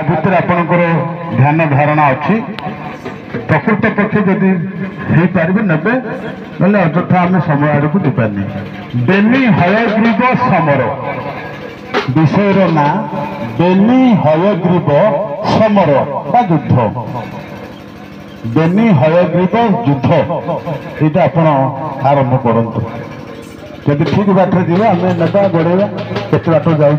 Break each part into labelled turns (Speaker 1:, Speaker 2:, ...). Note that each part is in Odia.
Speaker 1: भितर आपणकर ध्यान धारणा अच्छी प्रकृत पक्ष जदि हो पारे नेबे ना अଯଥା आम समय आड़क जीपानी। बेनी हयग्रीव समर विषयर ना बेनी हयग्रीव समर बा युद्ध। बेनी हयग्रीव युद्ध यहाँ आप आरंभ करूँ जदि ठीक बाट जा आम ना बढ़ेगा केत बाट जाऊँ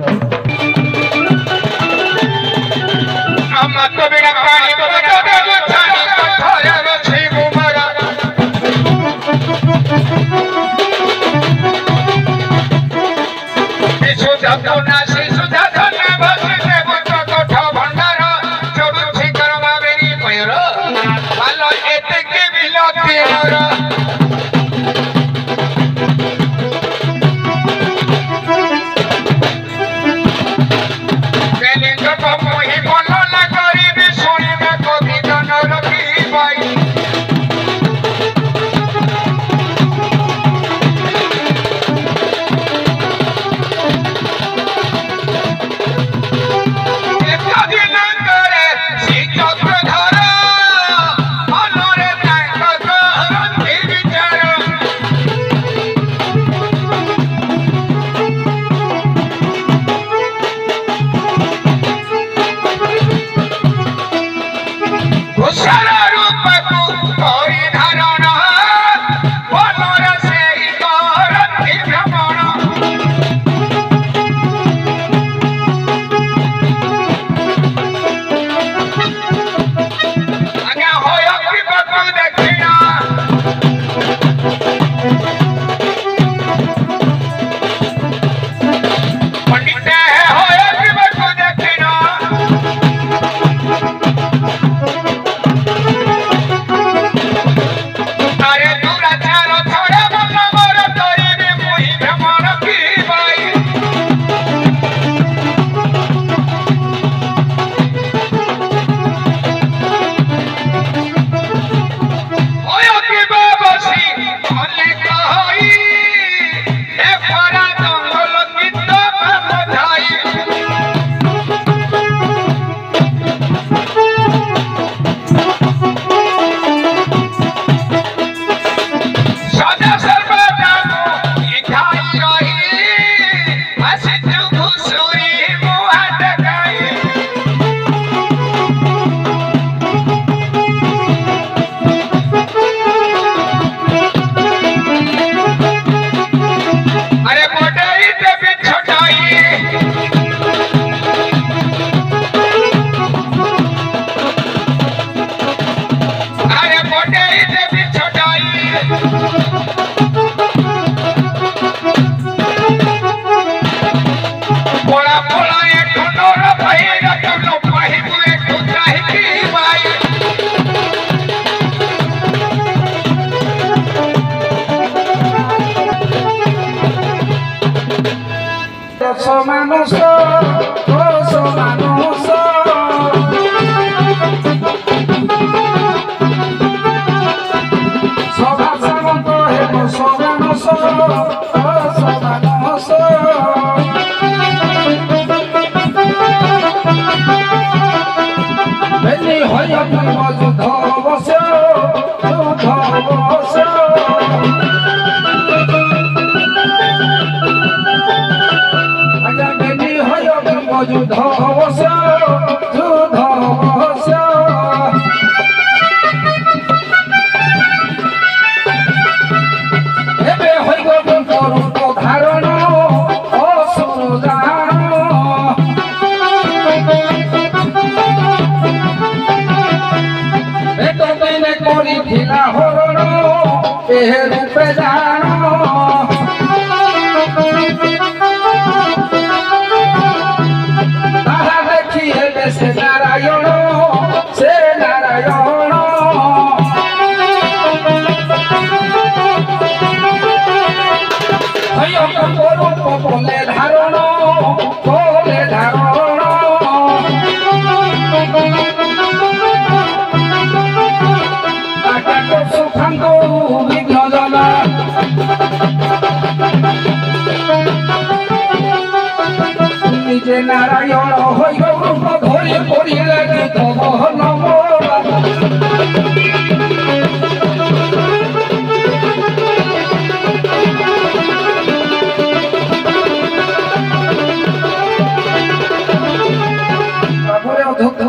Speaker 2: नारायण होई रूप धरी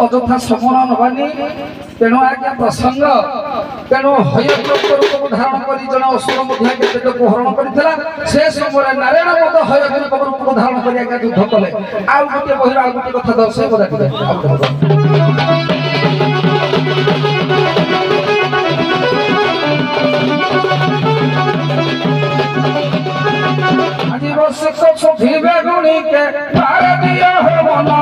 Speaker 2: अଯଥା ସମୟ ନବାନି ତେଣୁ ଆଜ୍ଞା ପ୍ରସଙ୍ଗ ତେଣୁ ହୟଗ୍ରୀବ ରୂପକୁ ଧାରଣ କରି ଜଣେ ଅସୁର ମଧ୍ୟ କେତେକୁ ହରଣ କରିଥିଲା ସେ ସମୟରେ ନାରାୟଣ ମଧ୍ୟ ହୟଗ୍ରୀବ ରୂପକୁ ଧାରଣ କରି ଆଜ୍ଞା ଯୁଦ୍ଧ କଲେ ଆଉ ଗୋଟିଏ ବହିର ଆଉ ଗୋଟିଏ କଥା ଦର୍ଶାଇବ ଦେଖିବେ আজি বসক সভিবে গুণিকে ভারতীয় হবনা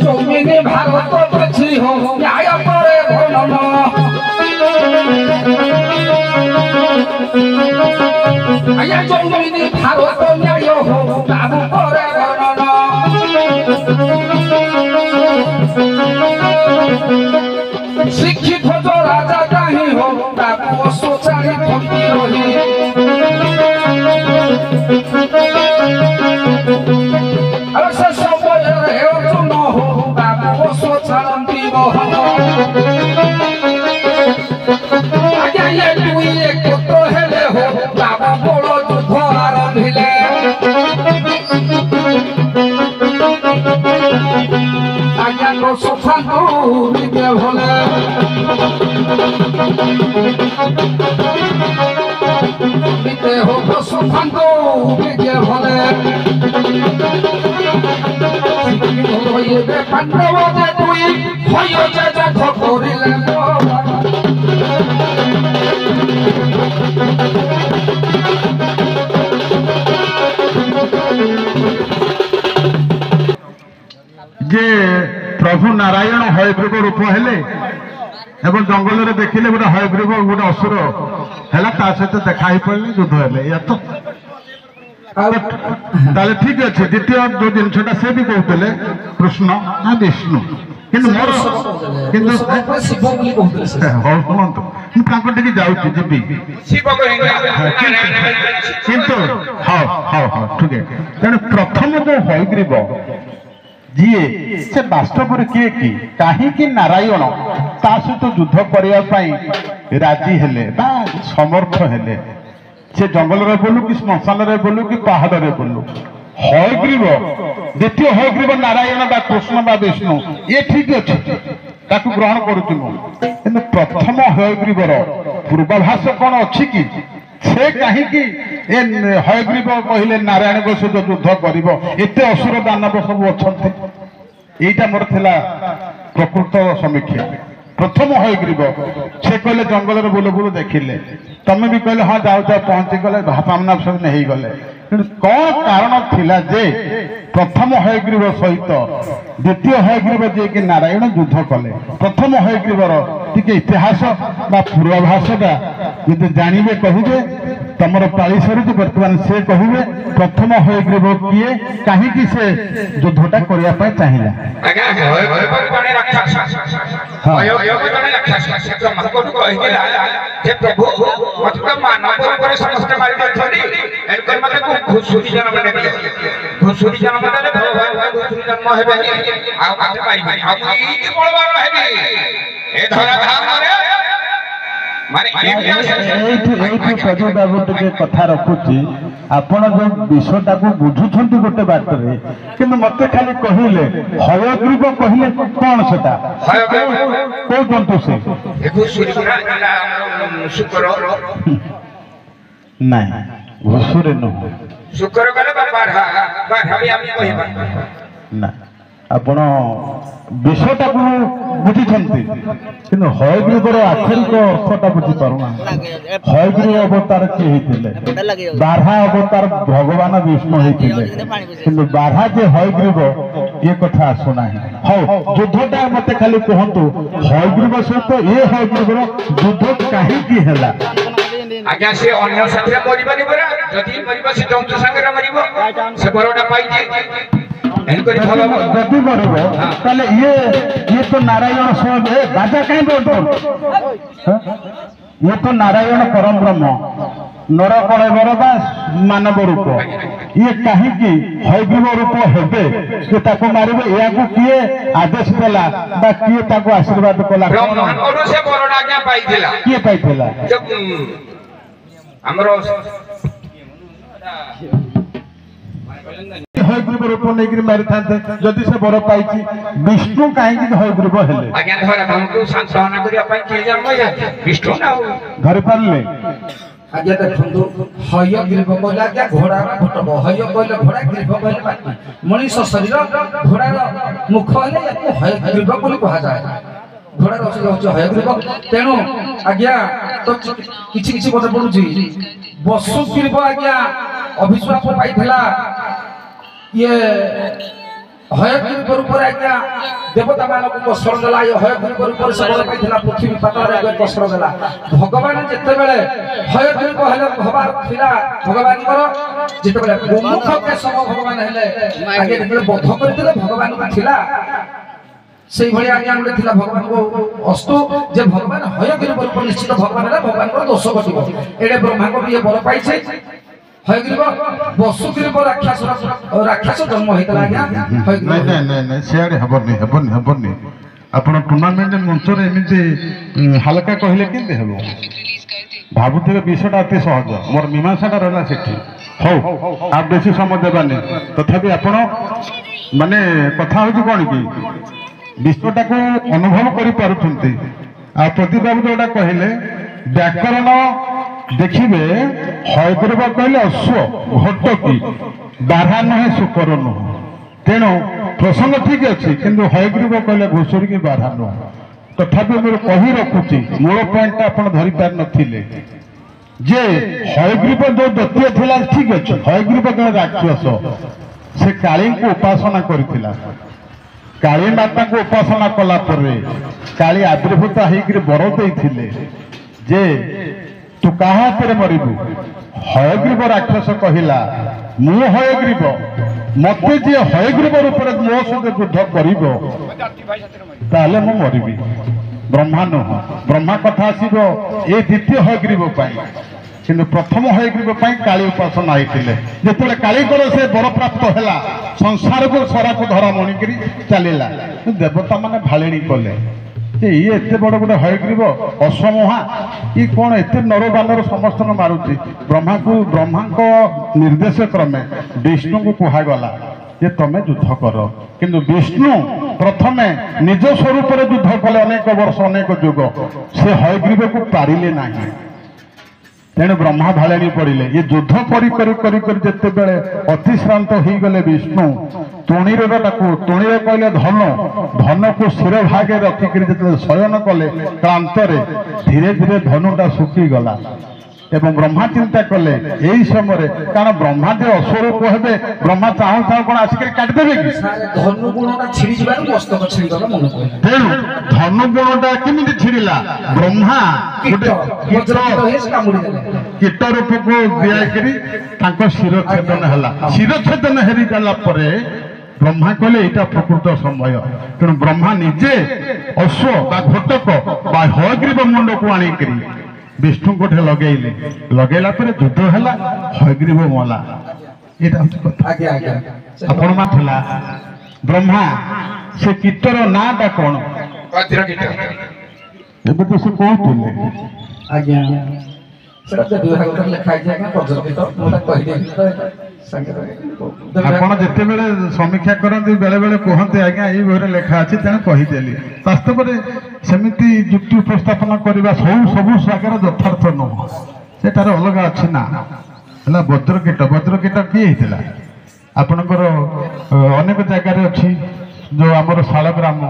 Speaker 2: জমিনে ভারত পেছি হো ন্যায় করে ভনন আয়া জমিনে ভারত ন্যায় হো লাগু করে ভনন শিক্ষিত রাজা কাহি হো তাকু অসোচারি ভক্তি রহি আর সে সময়ের অর্জুন হো তাকু অসোচারন্তি বহ আজ্ঞা এ দুই একত্র হেলে হো তাকু বড় যুদ্ধ আরম্ভিলে আজ্ঞা তো সুফাঙ্গু বিদে ভোলে বিদে হোক সুফাঙ্গু বিদে ভোলে হইবে পাণ্ডব যে তুই হইয় যে যথ করিলে
Speaker 1: जे प्रभु नारायण हयग्रीव रूप हेले एवं जंगल में देखिले गोटे हयग्रीव गोटे असुर है सहित देखा पड़े युद्ध हेले या तो ताले ठीक अच्छे द्वितीय जो जिनटा से भी कहते कृष्ण ना विष्णु किंतु मोर किंतु किंतु हाँ हाँ हाँ ठीक है तेणु प्रथम जो हयग्रीव जीए से वास्तव किए कि कहीं नारायण ता सहित युद्ध करने राजी हेले बा समर्थ हेले से जंगल रे बोलू कि श्मशान रे बोलू कि पहाड़ रे बोलू हयग्रीव द्वितीय हयग्रीव नारायण बा कृष्ण बा विष्णु ये ठीक अच्छे ताकू ग्रहण करुचु किंतु प्रथम हयग्रीवर पूर्वाभास कौन अच्छी कि से कहीं हयग्रीव कहले नारायण सहित युद्ध कर एते असुर दानव सब अच्छा यहीटा मोर थिला प्रकृत समीक्षा प्रथम हयग्रीव से कहले जंगल में बुलू बुलू देखिले तमें भी कहले हाँ जाओ जाओ पहुंची गले भावना सब नहीं गले कौन कारण थिला जे प्रथम हयग्रीव सहित द्वितीय हयग्रीव जे कि नारायण युद्ध कले प्रथम हयग्रीवर टिके इतिहास बा पूर्वाभाषा यदि जानवे कहे तमर पाली सर बर्तमान से कहे प्रथम हयग्रीव किए कहीं से युद्धटा करने चाहिए प्रदीप बाबू टे कथा रखुची आपण जो विषयटा को बुझुंट गोटे बाटरे कि मत खाली कहले हयग्रीव कहले कौन सेटा कौ जंतु से ना घुसुरे नुह ना आपण विषयटा को बुझी कि हयग्रीवर आखिरिक अर्थटा बुझी पारुना हयग्रीव अवतार किए बारहा अवतार भगवान विष्णु होते कि बारहा जे हयग्रीव ये कथा आसुना हौ युद्धटा मत खाली कहतु हयग्रीव सहित ये हयग्रीवर युद्ध कहीं है
Speaker 3: आज्ञा से अन्य साथी मरिबानी परा जदी मरिबा से जंतु संगे मरिबो से बरोडा पाइजे
Speaker 1: जदि मरब ताले ये तो नारायण स्वयं बाजा कहीं बोल ये तो नारायण परम ब्रह्म नर कलेवर बा मानव रूप ये कहीं हयग्रीव रूप हेबे मारे या किए आदेश देला किए आशीर्वाद कला किए पाइला ହୟଗ୍ରୀବ ରୂପ ନେଇକି ମାରିଥାନ୍ତେ ଯଦି ସେ ବର ପାଇଛି ବିଷ୍ଣୁ କାହିଁକି ହୟଗ୍ରୀବ ହେଲେ
Speaker 3: ଆଜ୍ଞା ଧର ଆମକୁ ସାନ୍ତ୍ୱନା କରିବା ପାଇଁ କିଏ ଜନ୍ମ ହେଇଛନ୍ତି ବିଷ୍ଣୁ ନା ଆଉ
Speaker 1: ଧରି ପାରିଲେ
Speaker 2: ଆଜ୍ଞା ଦେଖନ୍ତୁ ହୟଗ୍ରୀବ କହିଲେ ଆଜ୍ଞା ଘୋଡ଼ାର ଘଟକ ହୟ କହିଲେ ଘୋଡ଼ା ଗ୍ରୀବ କହିଲେ ପାଟି ମଣିଷ ଶରୀର ଘୋଡ଼ାର ମୁଖ ହେଲେ ୟାକୁ ହୟଗ୍ରୀବ ବୋଲି କୁହାଯାଏ ଘୋଡ଼ାର ଅସୁବିଧା ହେଉଛି ହୟଗ୍ରୀବ ତେଣୁ ଆଜ୍ଞା ତ କିଛି କିଛି ମନେ ପଡୁଛି ବସୁଗ୍ରୀବ ଆଜ୍ଞା ଅଭିଶାପ ପାଇଥିଲା ଇଏ ହୟଗ୍ରୀବ ରୂପରେ ଆଜ୍ଞା ଦେବତା ମାନଙ୍କୁ କଷ୍ଟ ଦେଲା ଏ ହୟଗ୍ରୀବ ରୂପରେ ସେ ବଳ ପାଇଥିଲା ପୃଥିବୀ ପାତାଳରେ କଷ୍ଟ ଦେଲା ଭଗବାନ ଯେତେବେଳେ ହୟଗ୍ରୀବ ହେଲେ ହବାର ଥିଲା ଭଗବାନଙ୍କର ଯେତେବେଳେ ଗୋମୁଖ କେଶବ ଭଗବାନ ହେଲେ ଆଜ୍ଞା ଯେତେବେଳେ ବଧ କରିଥିଲେ ଭଗବାନଙ୍କୁ ଥିଲା ସେଇଭଳି ଆଜ୍ଞା ଗୋଟେ ଥିଲା ଭଗବାନଙ୍କୁ ଅସ୍ତୁ ଯେ ଭଗବାନ ହୟଗ୍ରୀବ ରୂପ ନିଶ୍ଚିତ ଭଗବାନ ହେଲେ ଭଗବାନଙ୍କର ଦୋଷ ଘଟିବ ଏଡେ ବ୍ରହ୍ମାଙ୍କ ଇଏ ବର ପାଇছে ହୟଗ୍ରୀବ ବସୁଗ୍ରୀବ ରାକ୍ଷସ ଜନ୍ମ ହେଇଥିଲା ଆଜ୍ଞା
Speaker 1: ନାଇଁ ନାଇଁ ନାଇଁ ନାଇଁ ସିଆଡେ ହେବନି ହେବନି ହେବନି ଆପଣ ଟୁର୍ଣ୍ଣାମେଣ୍ଟ ମଞ୍ଚରେ ଏମିତି ହାଲକା କହିଲେ କେମିତି ହେବ ଭାବୁଥିବେ ବିଷୟଟା ଅତି ସହଜ ମୋର ମୀମାଂସାଟା ରହିଲା ସେଠି ହଉ ଆଉ ବେଶୀ ସମୟ ଦେବାନି ତଥାପି ଆପଣ ମାନେ କଥା ହଉଛି କଣ କି ବିଶ୍ୱଟାକୁ ଅନୁଭବ କରିପାରୁଛନ୍ତି ଆଉ ପ୍ରତିବାବୁ ଯୋଉଟା କହିଲେ ବ୍ୟାକରଣ ଦେଖିବେ ହୟଗ୍ରୀବ କହିଲେ ଅଶ୍ଵ ଘଟକି ବାରା ନୁହେଁ ଶୁକର ନୁହଁ ତେଣୁ ପ୍ରସଙ୍ଗ ଠିକ ଅଛି କିନ୍ତୁ ହୟଗ୍ରୀବ କହିଲେ ଘୁଷୁରୀ କି ବାରା ନୁହଁ ତଥାପି ମୁଁ କହି ରଖୁଛି ମୂଳ ପଏଣ୍ଟଟା ଆପଣ ଧରି ପାରିନଥିଲେ ଯେ ହୟଗ୍ରୀବ ଯୋଉ ଦୈତ୍ୟ ଥିଲା ଠିକ ଅଛି ହୟଗ୍ରୀବ ଜଣେ ରାକ୍ଷସ ସେ କାଳୀଙ୍କୁ ଉପାସନା କରିଥିଲା କାଳୀ ମାତାଙ୍କୁ ଉପାସନା କଲା ପରେ କାଳୀ ଆବିର୍ଭୂତ ହେଇକରି ବର ଦେଇଥିଲେ ଯେ ତୁ କାହା ହାତରେ ମରିବୁ ହୟଗ୍ରୀବ ରାକ୍ଷସ କହିଲା ମୁଁ ହୟଗ୍ରୀବ ମତେ ଯିଏ ହୟଗ୍ରୀବ ରୂପରେ ମୋ ସହିତ ଯୁଦ୍ଧ କରିବ ତାହେଲେ ମୁଁ ମରିବି ବ୍ରହ୍ମା ନୁହଁ ବ୍ରହ୍ମା କଥା ଆସିବ ଏ ଦ୍ୱିତୀୟ ହୟଗ୍ରୀବ ପାଇଁ କିନ୍ତୁ ପ୍ରଥମ ହୟଗ୍ରୀବ ପାଇଁ କାଳୀ ଉପାସନା ହେଇଥିଲେ ଯେତେବେଳେ କାଳୀଙ୍କର ସେ ବରପ୍ରାପ୍ତ ହେଲା ସଂସାରକୁ ସରାକୁ ଧରା ମଣିକିରି ଚାଲିଲା ଦେବତା ମାନେ ଭାଳିଣୀ କଲେ ଯେ ଇଏ ଏତେ ବଡ଼ ଗୋଟେ ହୟଗ୍ରୀବ ଅଶ୍ୱମହା ଇ କ'ଣ ଏତେ ନରବାନର ସମସ୍ତଙ୍କୁ ମାରୁଛି ବ୍ରହ୍ମାଙ୍କ ନିର୍ଦ୍ଦେଶ କ୍ରମେ ବିଷ୍ଣୁଙ୍କୁ କୁହାଗଲା ଯେ ତମେ ଯୁଦ୍ଧ କର କିନ୍ତୁ ବିଷ୍ଣୁ ପ୍ରଥମେ ନିଜ ସ୍ୱରୂପରେ ଯୁଦ୍ଧ କଲେ ଅନେକ ବର୍ଷ ଅନେକ ଯୁଗ ସେ ହୟଗ୍ରୀବକୁ ପାରିଲେ ନାହିଁ ତେଣୁ ବ୍ରହ୍ମା ଭାଳେଣି ପଡ଼ିଲେ ଇଏ ଯୁଦ୍ଧ କରି କରି କରି କରି ଯେତେବେଳେ ଅତିଶ୍ରାନ୍ତ ହେଇଗଲେ ବିଷ୍ଣୁ ତୁଣୀରେ କହିଲେ ଧନକୁ ଶିର ଭାଗେ ରଖିକରି ଯେତେବେଳେ ଶୟନ କଲେ କ୍ଳାନ୍ତରେ ଧୀରେ ଧୀରେ ଧନୁଟା ଶୁଖିଗଲା ଏବଂ ବ୍ରହ୍ମା ଚିନ୍ତା କଲେ ଏଇ ସମୟରେ କାରଣ ବ୍ରହ୍ମା ଯେ ଅସ୍ୱରୂପ ହେବେ ବ୍ରହ୍ମା ଚାହୁଁ ଚାହୁଁ କ'ଣ ଆସିକରି କାଟିଦେବେ କି
Speaker 2: ଧନୁ ଗୁଣଟା ଛିଡ଼ି ଯିବାରୁ ମସ୍ତକ ଛିଡ଼ିଗଲା ମନେ ପଡ଼ିଲା
Speaker 1: ତେଣୁ ଧନୁ ଗୁଣଟା କେମିତି ଛିଡ଼ିଲା ବ୍ରହ୍ମା କୀଟ ରୂପକୁ ଦିଆକରି ତାଙ୍କ ଶିରଛେଦନ ହେଲା ଶିରଛେଦନ ହେରିଗଲା ପରେ ବ୍ରହ୍ମା କହିଲେ ଏଇଟା ପ୍ରକୃତ ସମୟ ତେଣୁ ବ୍ରହ୍ମା ନିଜେ ଅଶ୍ଵ ବା ଘଟକ ବା ହୟଗ୍ରୀବ ମୁଣ୍ଡକୁ ଆଣିକରି ବିଷ୍ଣୁଙ୍କୁ ଲଗେଇଲେ ଲଗେଇଲା ପରେ ଯୁଦ୍ଧ ହେଲା ହୟଗ୍ରୀବ ମଲା ଏଇଟା ହଉଛି କଥା ଆପଣ ମା ଥିଲା ବ୍ରହ୍ମା ସେ କୀଟର ନାଁଟା କ'ଣ ଏବେ ତ ସେ କହୁଥିଲେ
Speaker 2: ଆଜ୍ଞା ସେଟା ବିଭାଗରେ ଲେଖା ହେଇଛି ଆଜ୍ଞା ପର୍ଯ୍ୟଟକିତ ମୁଁ ତାକୁ କହିଦେବି
Speaker 1: ଆପଣ ଯେତେବେଳେ ସମୀକ୍ଷା କରନ୍ତି ବେଳେ ବେଳେ କୁହନ୍ତି ଆଜ୍ଞା ଏଇ ବହିରେ ଲେଖା ଅଛି ତେଣୁ କହିଦେଲି ବାସ୍ତବରେ ସେମିତି ଯୁକ୍ତି ଉପସ୍ଥାପନ କରିବା ସବୁ ଜାଗାରେ ଯଥାର୍ଥ ନୁହଁ ସେଟାର ଅଲଗା ଅଛି ନା ହେଲା ବଜ୍ରକୀଟ କିଏ ହେଇଥିଲା ଆପଣଙ୍କର ଅନେକ ଜାଗାରେ ଅଛି ଯୋଉ ଆମର ଶାଳଗ୍ରାମ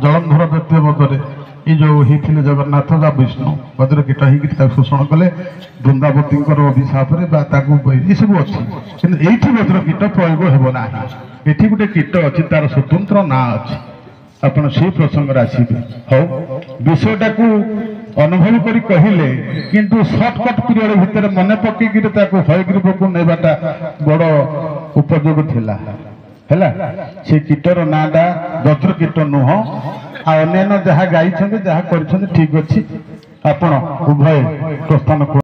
Speaker 1: ଜଳନ୍ଧର ଦ୍ୱିତୀୟ ବଧରେ ये जो होते जगन्नाथ बा विष्णु बज्रकीट होकर शोषण कले बृंदावतीଙ୍କର अभिशापे ये सब अच्छी कि बज्रकीट प्रयोग हेब ना ये गोटे कीट अच्छी तार स्वतंत्र ना अच्छी आपड़ से प्रसंग आसवे हौ विषयटा को अनुभव कर कहले किंतु सर्टकट पीरियड भितर मन पकईकि हयग्रीव को नेबाटा बड़ उपयोग थिला है से कीटर नाटा बज्रकीट नुह अन्य जहाँ गाई जहाँ कर ठीक अच्छी आपण उभय प्रस्थान